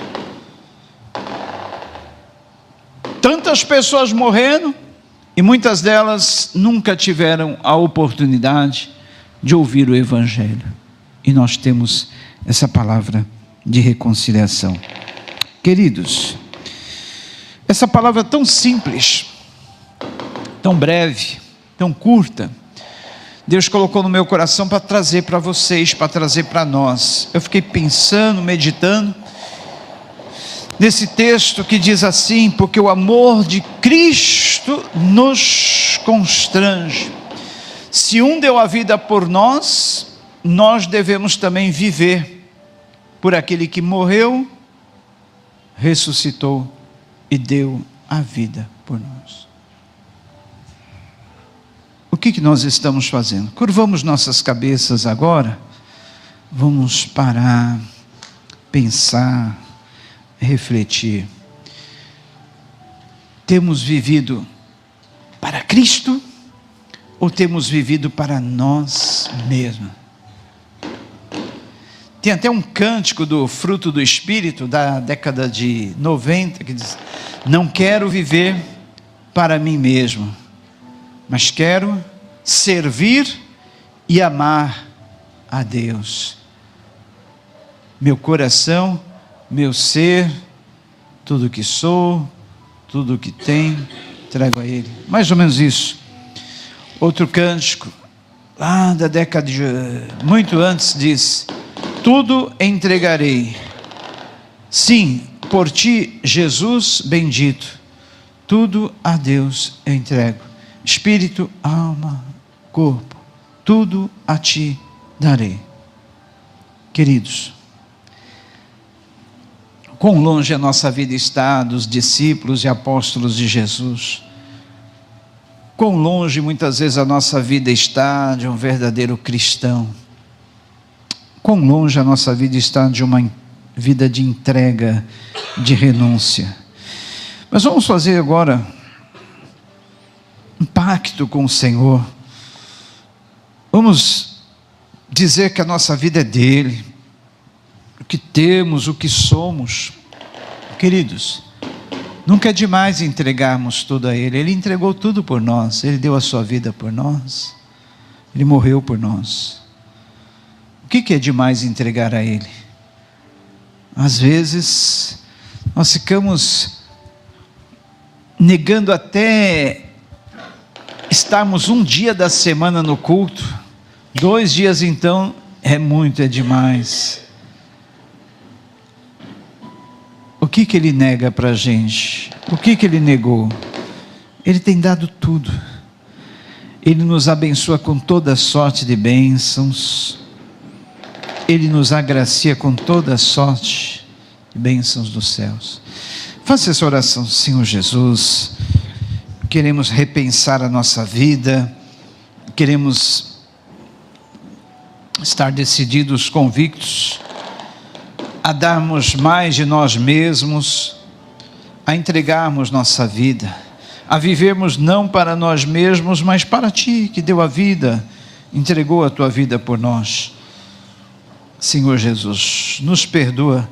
A: Tantas pessoas morrendo, E muitas delas nunca tiveram a oportunidade de ouvir o Evangelho. E nós temos essa palavra de reconciliação. Queridos, essa palavra tão simples, tão breve, tão curta, Deus colocou no meu coração para trazer para vocês, para trazer para nós. Eu fiquei pensando, meditando nesse texto que diz assim: porque o amor de Cristo nos constrange. Se um deu a vida por nós, nós devemos também viver por aquele que morreu, ressuscitou e deu a vida por nós. O que nós estamos fazendo? Curvamos nossas cabeças agora, vamos parar, pensar, refletir. Temos vivido para Cristo ou temos vivido para nós mesmos? Tem até um cântico do Fruto do Espírito da década de 90 que diz: não quero viver para mim mesmo, mas quero servir e amar a Deus. Meu coração, meu ser, tudo que sou, tudo que tenho, trago a Ele. Mais ou menos isso. Outro cântico, lá da década de muito antes, diz: tudo entregarei, sim, por ti, Jesus bendito, tudo a Deus eu entrego, espírito, alma, corpo, tudo a ti darei. Queridos, quão longe a nossa vida está dos discípulos e apóstolos de Jesus, quão longe muitas vezes a nossa vida está de um verdadeiro cristão, quão longe a nossa vida está de uma vida de entrega, de renúncia. Mas vamos fazer agora um pacto com o Senhor. Vamos dizer que a nossa vida é dele, o que temos, o que somos. Queridos, nunca é demais entregarmos tudo a Ele. Ele entregou tudo por nós, Ele deu a sua vida por nós, Ele morreu por nós. O que é demais entregar a Ele? Às vezes, nós ficamos negando até estarmos um dia da semana no culto, 2 dias então, é muito, é demais. O que Ele nega para a gente? O que Ele negou? Ele tem dado tudo. Ele nos abençoa com toda sorte de bênçãos. Ele nos agracia com toda sorte de bênçãos dos céus. Faça essa oração: Senhor Jesus, queremos repensar a nossa vida, queremos estar decididos, convictos, a darmos mais de nós mesmos, a entregarmos nossa vida, a vivermos não para nós mesmos, mas para Ti, que deu a vida, entregou a Tua vida por nós. Senhor Jesus, nos perdoa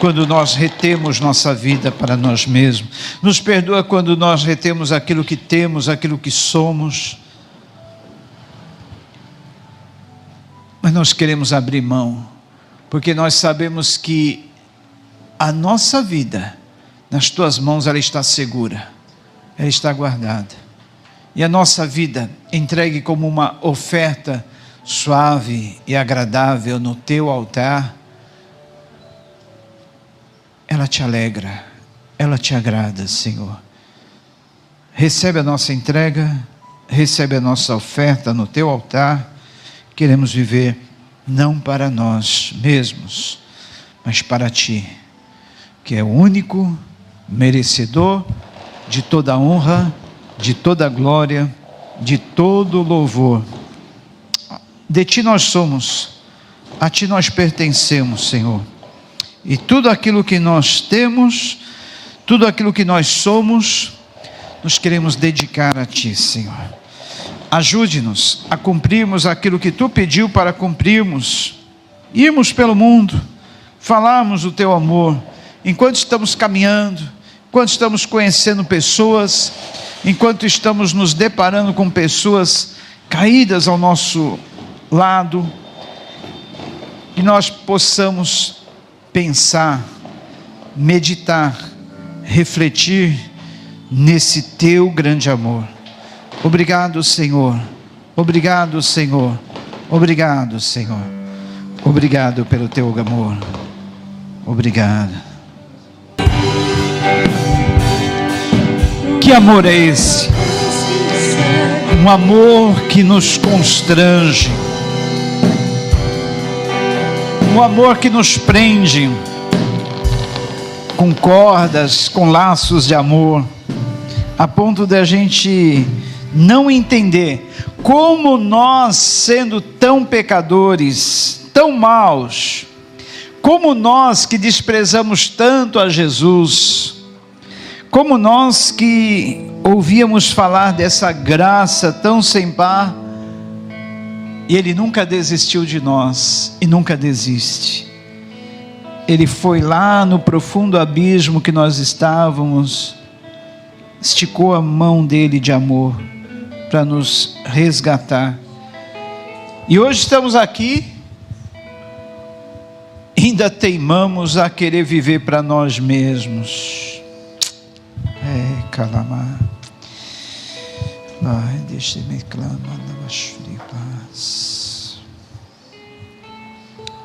A: quando nós retemos nossa vida para nós mesmos, nos perdoa quando nós retemos aquilo que temos, aquilo que somos, mas nós queremos abrir mão, porque nós sabemos que a nossa vida, nas Tuas mãos, ela está segura, ela está guardada, e a nossa vida entregue como uma oferta suave e agradável no Teu altar, ela Te alegra, ela Te agrada, Senhor. Recebe a nossa entrega, recebe a nossa oferta no Teu altar. Queremos viver não para nós mesmos, mas para Ti, que é o único merecedor de toda honra, de toda glória, de todo louvor. De Ti nós somos, a Ti nós pertencemos, Senhor. E tudo aquilo que nós temos, tudo aquilo que nós somos, nós queremos dedicar a Ti, Senhor. Ajude-nos a cumprirmos aquilo que Tu pediu para cumprirmos, irmos pelo mundo, falarmos do Teu amor, enquanto estamos caminhando, enquanto estamos conhecendo pessoas, enquanto estamos nos deparando com pessoas caídas ao nosso lado, que nós possamos pensar, meditar, refletir nesse teu grande amor. Obrigado, Senhor. Obrigado, Senhor. Obrigado, Senhor. Obrigado pelo teu amor. Obrigado. Que amor é esse? Um amor que nos constrange. Um amor que nos prende com cordas, com laços de amor, a ponto de a gente não entender como nós, sendo tão pecadores, tão maus, como nós que desprezamos tanto a Jesus, como nós que ouvíamos falar dessa graça tão sem par, e Ele nunca desistiu de nós, e nunca desiste. Ele foi lá no profundo abismo que nós estávamos, esticou a mão dele de amor, para nos resgatar, e hoje estamos aqui, ainda teimamos a querer viver para nós mesmos. Calamar, ai, deixe-me clamar na paz.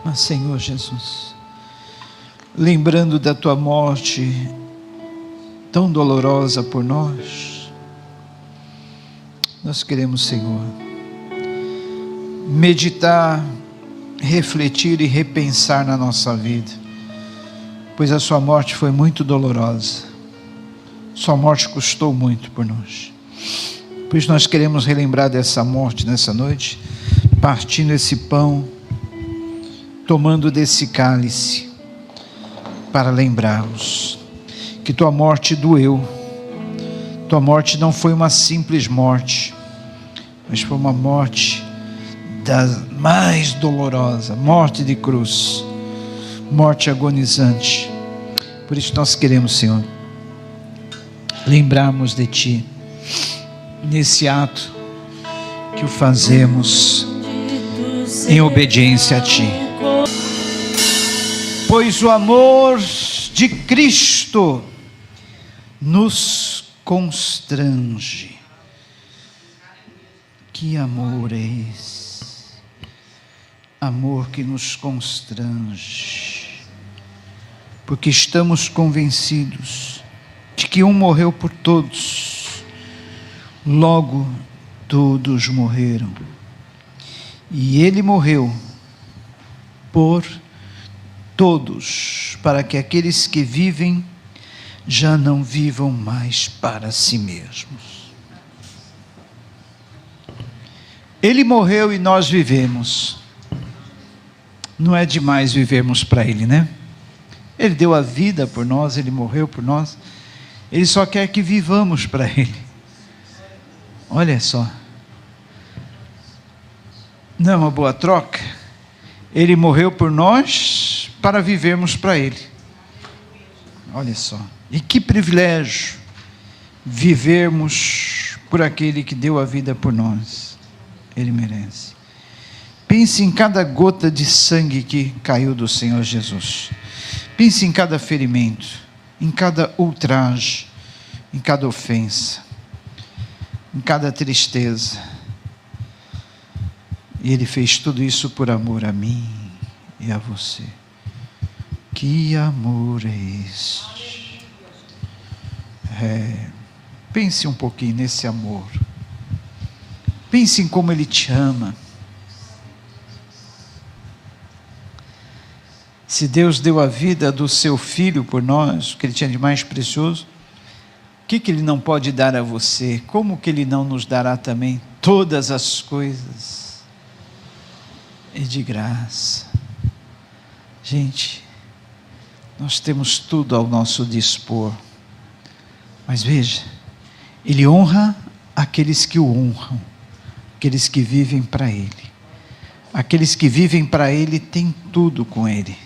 A: Mas Senhor Jesus, lembrando da tua morte tão dolorosa por nós, nós queremos, Senhor, meditar, refletir e repensar na nossa vida, pois a sua morte foi muito dolorosa, sua morte custou muito por nós. Por isso nós queremos relembrar dessa morte nessa noite, partindo esse pão, tomando desse cálice, para lembrarmos que tua morte doeu. Tua morte não foi uma simples morte, mas foi uma morte da mais dolorosa, morte de cruz, morte agonizante. Por isso nós queremos, Senhor, lembrarmos de Ti, nesse ato que o fazemos em obediência a Ti. Pois o amor de Cristo nos constrange. Que amor é esse? Amor que nos constrange, porque estamos convencidos de que um morreu por todos, logo todos morreram, e ele morreu por todos, para que aqueles que vivem já não vivam mais para si mesmos. Ele morreu e nós vivemos. Não é demais vivermos para Ele, né? Ele deu a vida por nós, Ele morreu por nós. Ele só quer que vivamos para Ele. Olha só. Não é uma boa troca? Ele morreu por nós para vivermos para Ele. Olha só. E que privilégio vivermos por aquele que deu a vida por nós. Ele merece. Pense em cada gota de sangue que caiu do Senhor Jesus. Pense em cada ferimento, em cada ultraje, em cada ofensa, em cada tristeza. E Ele fez tudo isso por amor a mim e a você. Que amor é este? Pense um pouquinho nesse amor. Pense em como Ele te ama. Se Deus deu a vida do seu Filho por nós, o que Ele tinha de mais precioso, o que Ele não pode dar a você? Como que Ele não nos dará também todas as coisas? E de graça. Gente, nós temos tudo ao nosso dispor. Mas veja, Ele honra aqueles que o honram, aqueles que vivem para Ele. Aqueles que vivem para Ele têm tudo com Ele.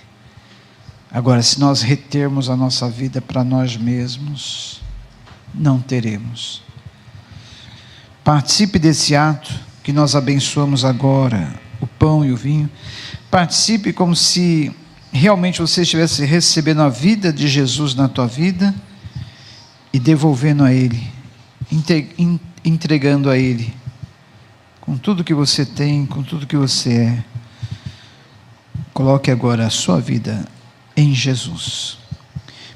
A: Agora, se nós retermos a nossa vida para nós mesmos, não teremos. Participe desse ato que nós abençoamos agora, o pão e o vinho. Participe como se realmente você estivesse recebendo a vida de Jesus na tua vida e devolvendo a Ele, entregando a Ele, com tudo que você tem, com tudo que você é. Coloque agora a sua vida em Jesus.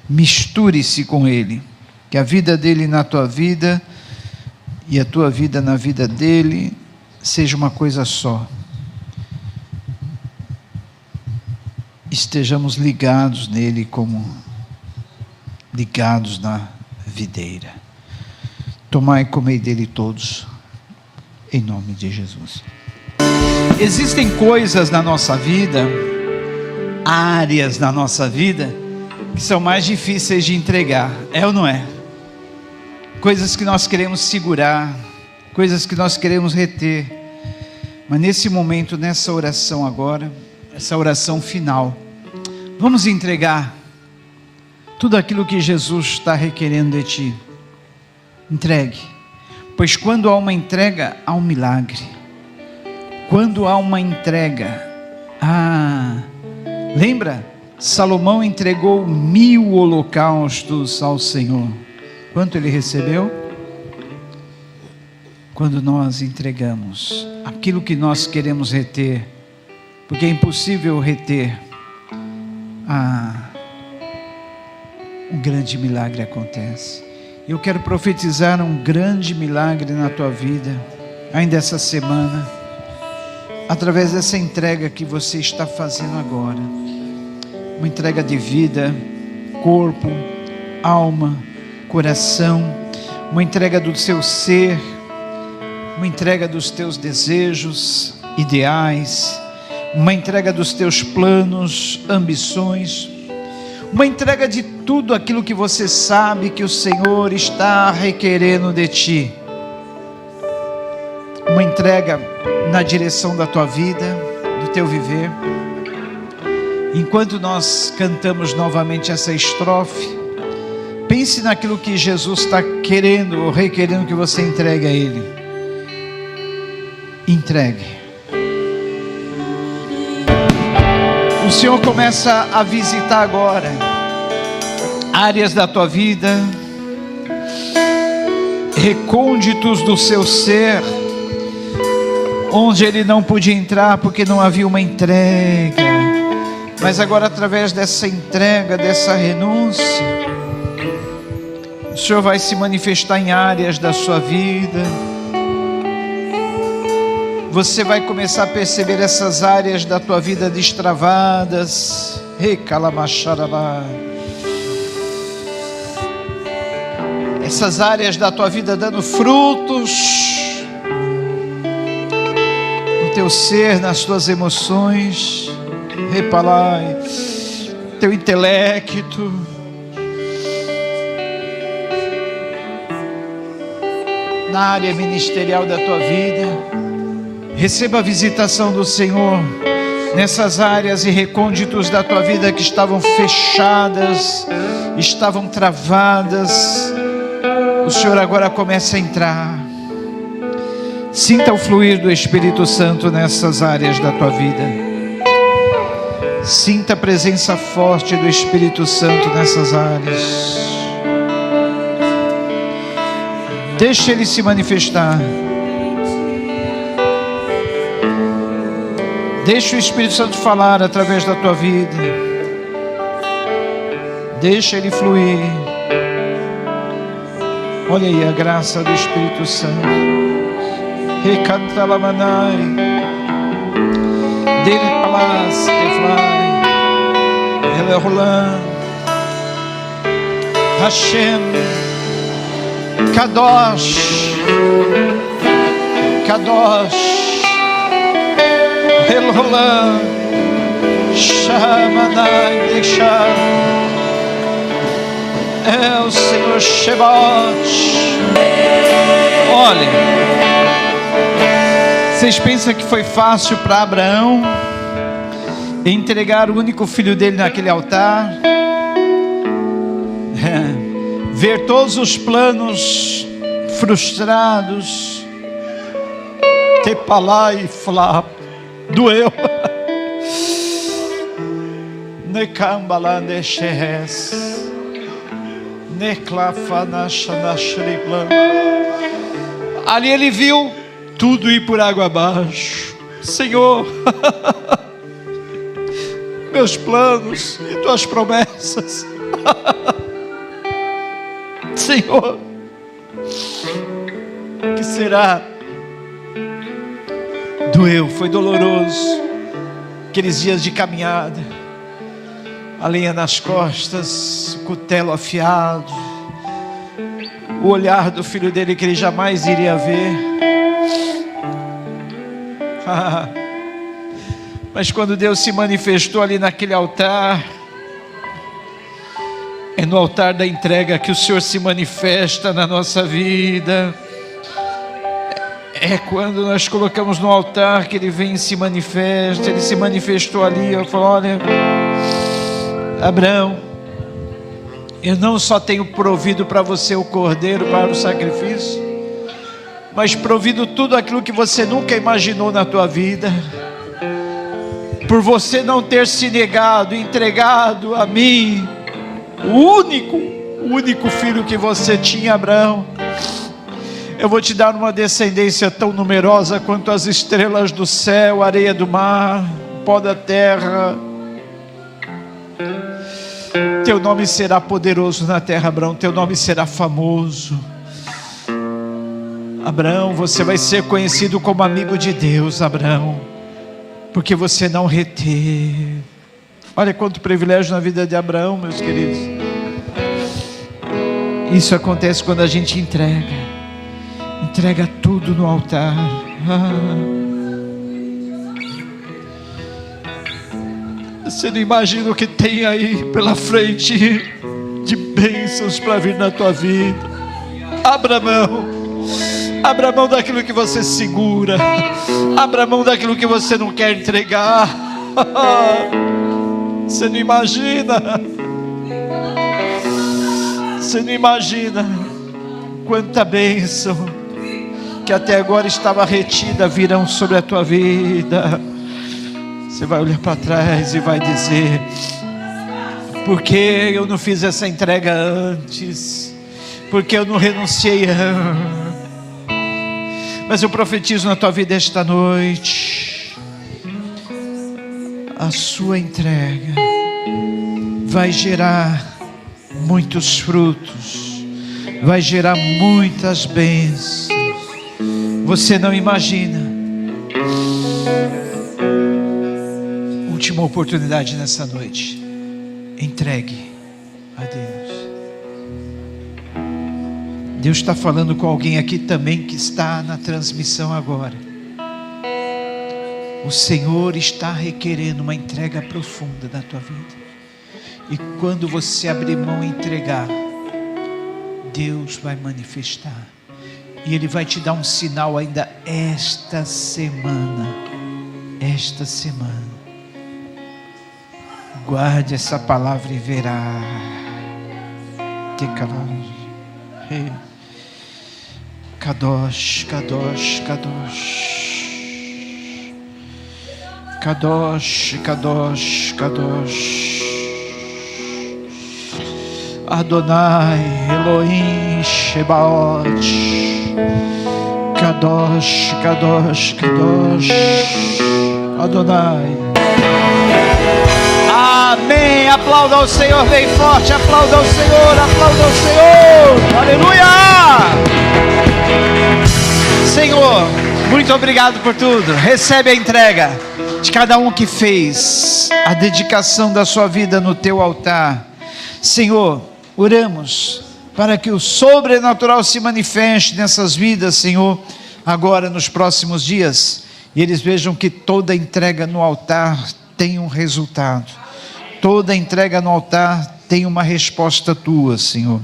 A: Misture-se com Ele, que a vida dele na tua vida e a tua vida na vida dele seja uma coisa só. Estejamos ligados nele como ligados na videira. Tomai e comei dele todos, em nome de Jesus. Existem coisas na nossa vida, áreas na nossa vida, que são mais difíceis de entregar, é ou não é? Coisas que nós queremos segurar, coisas que nós queremos reter, mas nesse momento, nessa oração agora, essa oração final, vamos entregar tudo aquilo que Jesus está requerendo de ti. Entregue, pois quando há uma entrega, há um milagre. Quando há uma entrega, lembra? Salomão entregou 1000 holocaustos ao Senhor. Quanto ele recebeu? Quando nós entregamos aquilo que nós queremos reter, porque é impossível reter, um grande milagre acontece. Eu quero profetizar um grande milagre na tua vida, ainda essa semana, através dessa entrega que você está fazendo agora. Uma entrega de vida, corpo, alma, coração, uma entrega do seu ser, uma entrega dos teus desejos, ideais, uma entrega dos teus planos, ambições, uma entrega de tudo aquilo que você sabe que o Senhor está requerendo de ti, uma entrega na direção da tua vida, do teu viver. Enquanto nós cantamos novamente essa estrofe, pense naquilo que Jesus está querendo ou requerendo que você entregue a Ele. Entregue. O Senhor começa a visitar agora áreas da tua vida, recônditos do seu ser, onde Ele não podia entrar porque não havia uma entrega. Mas agora, através dessa entrega, dessa renúncia, o Senhor vai se manifestar em áreas da sua vida. Você vai começar a perceber essas áreas da tua vida destravadas. Essas áreas da tua vida dando frutos no teu ser, nas tuas emoções. Repalai, teu intelecto, na área ministerial da tua vida. Receba a visitação do Senhor nessas áreas e recônditos da tua vida que estavam fechadas, estavam travadas. O Senhor agora começa a entrar. Sinta o fluir do Espírito Santo nessas áreas da tua vida. Sinta a presença forte do Espírito Santo nessas áreas. Deixa Ele se manifestar. Deixa o Espírito Santo falar através da tua vida. Deixa Ele fluir. Olha aí a graça do Espírito Santo. Recantalamanai. Dele palas, deflai. Elerolan. Hashem. Kadosh. Kadosh. Elolam, Shamanai, deixa. É o Senhor Shebot. Olha, vocês pensam que foi fácil para Abraão entregar o único filho dele naquele altar? Ver todos os planos frustrados, Te palai flap. Doeu. Necambala neches. Neclafanachanashriblan. Ali ele viu tudo ir por água abaixo. Senhor, meus planos e tuas promessas. Senhor, o que será? Doeu, foi doloroso. Aqueles dias de caminhada, a lenha nas costas, o cutelo afiado, o olhar do filho dele que ele jamais iria ver. Mas quando Deus se manifestou ali naquele altar, é no altar da entrega que o Senhor se manifesta na nossa vida. É quando nós colocamos no altar que Ele vem e se manifesta. Ele se manifestou ali. Eu falo: olha, Abraão, eu não só tenho provido para você o cordeiro para o sacrifício, mas provido tudo aquilo que você nunca imaginou na tua vida. Por você não ter se negado, entregado a mim, o único filho que você tinha, Abraão, eu vou te dar uma descendência tão numerosa quanto as estrelas do céu, a areia do mar, o pó da terra. Teu nome será poderoso na terra, Abraão. Teu nome será famoso. Abraão, você vai ser conhecido como amigo de Deus, Abraão, porque você não reteve. Olha quanto privilégio na vida de Abraão, meus queridos. Isso acontece quando a gente entrega tudo no altar. Você não imagina o que tem aí pela frente de bênçãos para vir na tua vida. Abra mão daquilo que você segura. Abra mão daquilo que você não quer entregar. Você não imagina quanta bênção que até agora estava retida virão sobre a tua vida. Você vai olhar para trás e vai dizer: por que eu não fiz essa entrega antes? Por que eu não renunciei antes? Mas eu profetizo na tua vida esta noite: a sua entrega vai gerar muitos frutos, vai gerar muitas bênçãos. Você não imagina. Última oportunidade nessa noite. Entregue a Deus. Deus está falando com alguém aqui também que está na transmissão agora. O Senhor está requerendo uma entrega profunda na tua vida. E quando você abrir mão e entregar, Deus vai manifestar. E Ele vai te dar um sinal ainda esta semana. Esta semana. Guarde essa palavra e verá. Kadosh, Kadosh, Kadosh. Kadosh, Kadosh, Kadosh. Adonai, Elohim, Shebaot. Kadosh, Kadosh, Kadosh. Adonai. Amém. Aplauda ao Senhor bem forte. Aplauda ao Senhor. Aplauda ao Senhor. Aleluia. Senhor, muito obrigado por tudo. Recebe a entrega de cada um que fez a dedicação da sua vida no teu altar. Senhor, oramos para que o sobrenatural se manifeste nessas vidas, Senhor, agora nos próximos dias, e eles vejam que toda entrega no altar tem um resultado, toda entrega no altar tem uma resposta tua, Senhor.